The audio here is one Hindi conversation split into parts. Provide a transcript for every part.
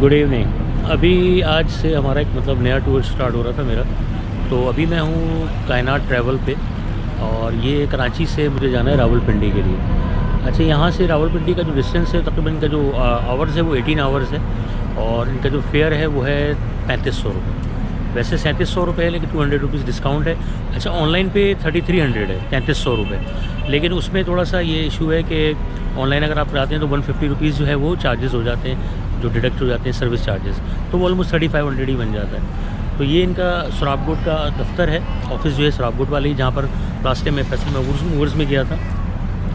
Good evening. अभी आज से हमारा एक नया टूर स्टार्ट हो रहा था मेरा। तो अभी मैं हूँ कायनात ट्रैवल पे, और ये कराची से मुझे जाना है रावलपिंडी के लिए। अच्छा, यहाँ से रावलपिंडी का जो डिस्टेंस है, तकरीबन इनका जो आवर्स है वो 18 आवर्स है, और इनका जो फेयर है वो है 3500 रुपये। वैसे 3700 रुपये है, लेकिन 200 रुपीज़ डिस्काउंट है। अच्छा, ऑनलाइन पे 3300 है, 3300 रुपये। लेकिन उसमें थोड़ा सा ये इशू है कि ऑनलाइन अगर आप कराते हैं तो 150 रुपीज़ जो है वो चार्जेस हो जाते हैं, जो डिडक्ट हो जाते हैं सर्विस चार्जेस, तो वो ऑलमोस्ट 3500 ही बन जाता है। तो ये इनका सराबकोट का दफ्तर है, ऑफिस जो है सराबकोट वाले ही, जहाँ पर रास्ते में फैसल मैं उर्स में गया था,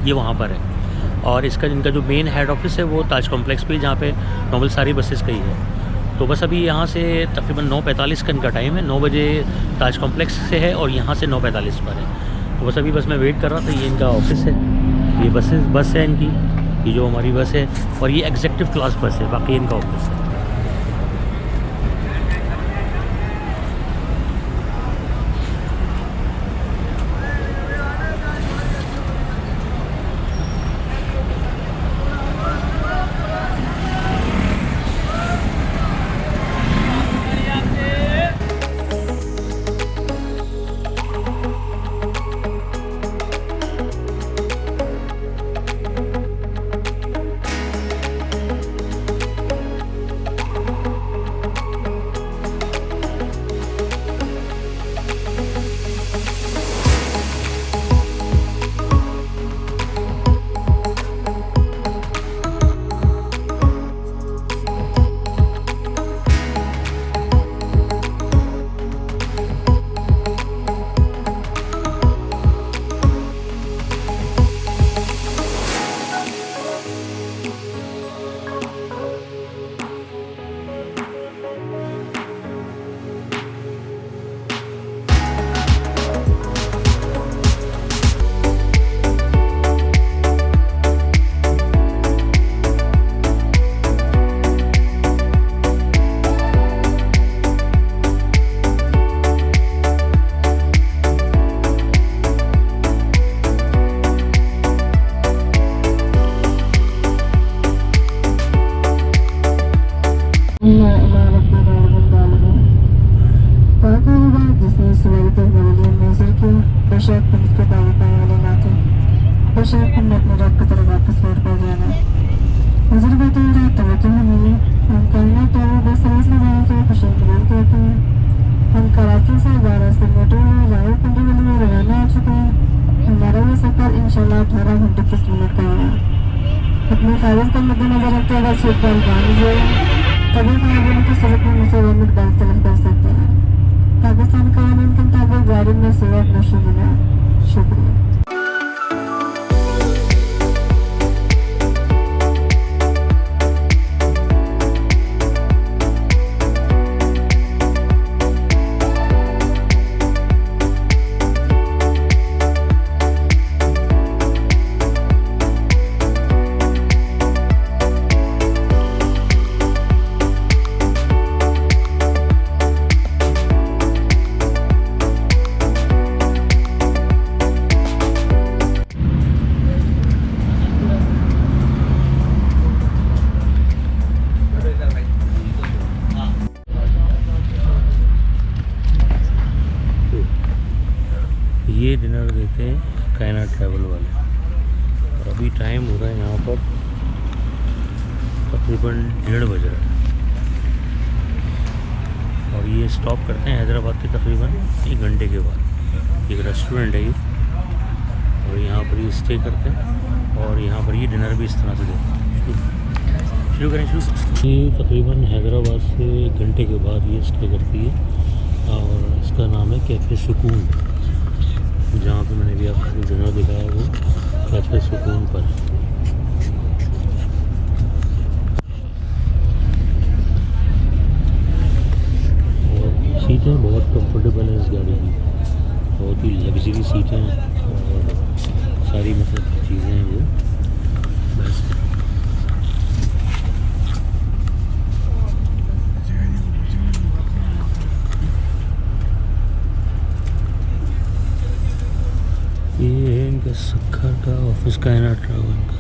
ये वहाँ पर है। और इसका इनका जो मेन हेड ऑफिस है वो ताज कॉम्प्लेक्स पे, जहाँ पे नॉर्मल सारी बसेस का ही है। तो बस अभी यहाँ से तकरीबन 9:45 का इनका टाइम है, 9 बजे ताज कॉम्प्लेक्स से है और यहाँ से 9:45 पर है। तो बस मैं वेट कर रहा था। ये इनका ऑफिस है, ये बस है इनकी, ये जो हमारी बस है, और ये एग्जेक्टिव क्लास बस है, बाकी इनका ऑफिस है। हम कराची से 11 से मोटर में रावलपिंडी के लिए रवाना हो चुके हैं। हमारा ये सफर इंशाल्लाह 18 घंटे 30 मिनट का होगा। अपने कागज का मद्देनजर रखते हुए सीट बेल्ट बांध लीजिए, तभी कानून की सड़क में मुसवा मकदार तलब कर सकते हैं। पाकिस्तान कानून के मुताबिक गाड़ी में सेवा नशो मना। शुक्रिया। ये डिनर देते हैं कायनात ट्रैवल वाले, और अभी टाइम हो रहा है यहाँ पर तकरीबन 1:30 बज रहा है, और ये स्टॉप करते हैं हैदराबाद के तकरीबन 1 घंटे के बाद। एक रेस्टोरेंट है ये, और यहाँ पर ये स्टे करते हैं, और यहाँ पर ये डिनर भी इस तरह से देते हैं। शुरू करें। ये तकरीबन हैदराबाद से 1 घंटे के बाद ये स्टे करती है, और इसका नाम है कैफ़े सुकून। जहाँ पे मैंने भी आपको डिनर दिखाया वो कैफ़े सुकून पर। और सीटें बहुत कंफर्टेबल हैं इस गाड़ी की, बहुत ही लग्जरी सीटें हैं, और सारी चीज़ें हैं वो बेस्ट। ये है इनका सखर का ऑफिस, कायनात ट्रैवल का।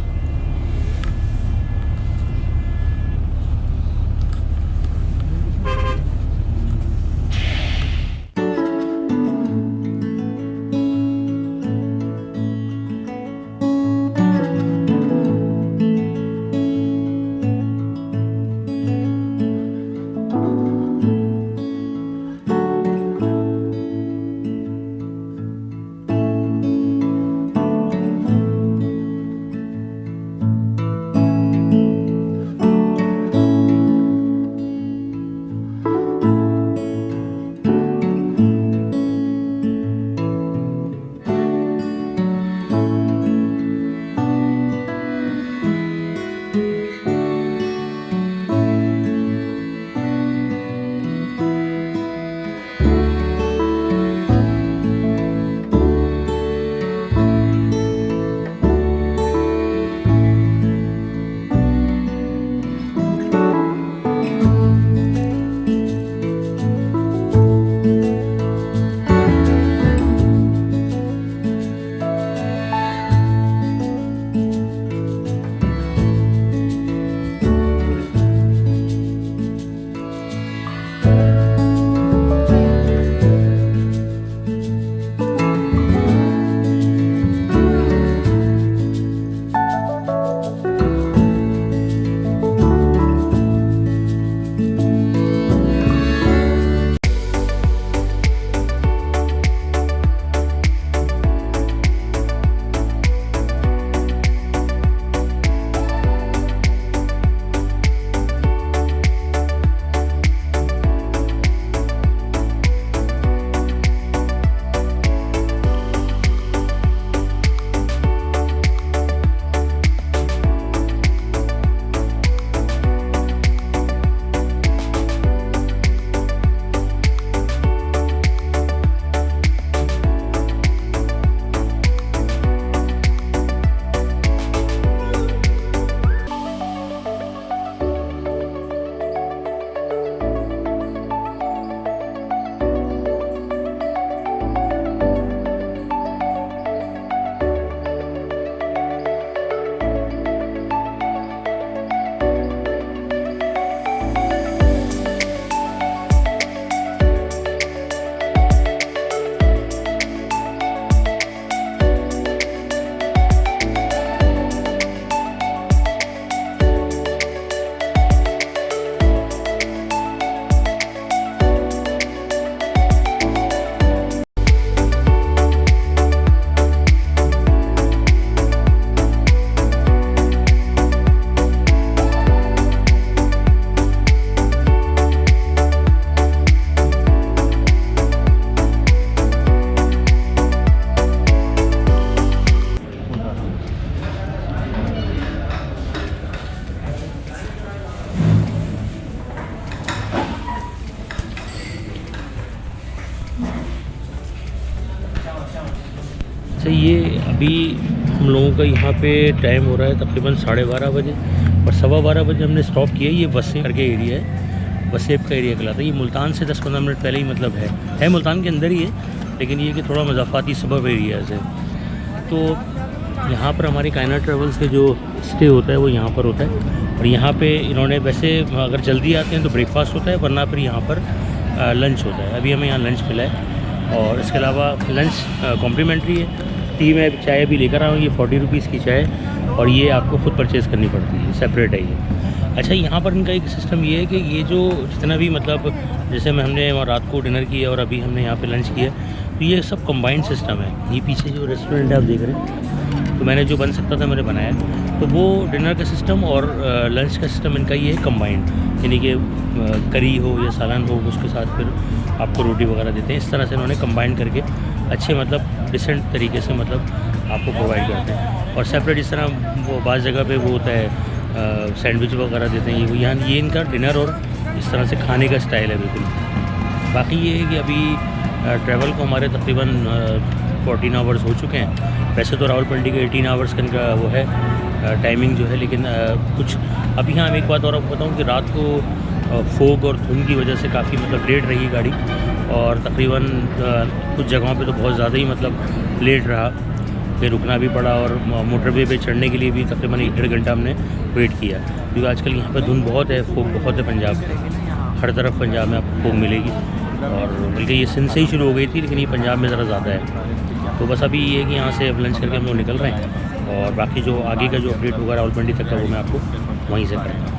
अच्छा ये अभी हम लोगों का यहाँ पे टाइम हो रहा है तकरीबन 12:30 बजे और 12:15 बजे हमने स्टॉप किया। ये वसेब करके एरिया है, वसेब का एरिया कहलाता है। ये मुल्तान से 10-15 मिनट पहले ही मतलब है मुल्तान के अंदर ही है, लेकिन ये कि थोड़ा मज़ाफ़ाती सबब एरिया है। तो यहाँ पर हमारी कायनात ट्रेवल्स के जो स्टे होता है वो यहाँ पर होता है। और यहाँ पे इन्होंने वैसे अगर जल्दी आते हैं तो ब्रेकफास्ट होता है, वरना फिर यहाँ पर लंच होता है। अभी हमें यहाँ लंच मिला है और इसके अलावा लंच कॉम्प्लीमेंट्री है। टी में चाय भी लेकर आया हूँ, ये 40 रुपीज़ की चाय, और ये आपको ख़ुद परचेज़ करनी पड़ती है, सेपरेट है ये। अच्छा यहाँ पर इनका एक सिस्टम ये है कि ये जो जितना भी मतलब जैसे हमने वहाँ रात को डिनर किया और अभी हमने यहाँ पे लंच किया, तो ये सब कंबाइंड सिस्टम है। ये पीछे जो रेस्टोरेंट है आप देख रहे हैं, तो मैंने जो बन सकता था मैंने बनाया, तो वो डिनर का सिस्टम और लंच का सिस्टम इनका ये है कंबाइंड, यानी कि करी हो या सालन हो उसके साथ फिर आपको रोटी वगैरह देते हैं। इस तरह से इन्होंने कंबाइन करके अच्छे मतलब डिसेंट तरीके से मतलब आपको प्रोवाइड करते हैं। और सेपरेट इस तरह वो बाज़ जगह पे वो होता है सैंडविच वगैरह देते हैं। यहाँ ये इनका डिनर और इस तरह से खाने का स्टाइल है बिल्कुल। बाकी ये है कि अभी ट्रैवल को हमारे तकरीबन 14 आवर्स हो चुके हैं। वैसे तो रावलपिंडी के 18 आवर्स का इनका वो है टाइमिंग जो है, लेकिन कुछ अभी हाँ एक बात और आपको बताऊँ कि रात को फोग और धुंध की वजह से काफ़ी मतलब लेट रही गाड़ी, और तकरीबन कुछ जगहों पे तो बहुत ज़्यादा ही मतलब लेट रहा, फिर रुकना भी पड़ा। और मोटरवे पे चढ़ने के लिए भी तकरीबन 1-1.5 घंटा हमने वेट किया, क्योंकि आजकल यहाँ पे धुंध बहुत है, फोग बहुत है पंजाब में। हर तरफ पंजाब में आपको फोग मिलेगी, और बल्कि ये सिंध से ही शुरू हो गई थी, लेकिन ये पंजाब में ज़रा ज़्यादा है। तो बस अभी ये है कि यहाँ से अब लंच करके हम लोग निकल रहे हैं, और बाकी जो आगे का जो अपडेट होगा रावलपिंडी तक का वो मैं आपको वहीं से करूँगा।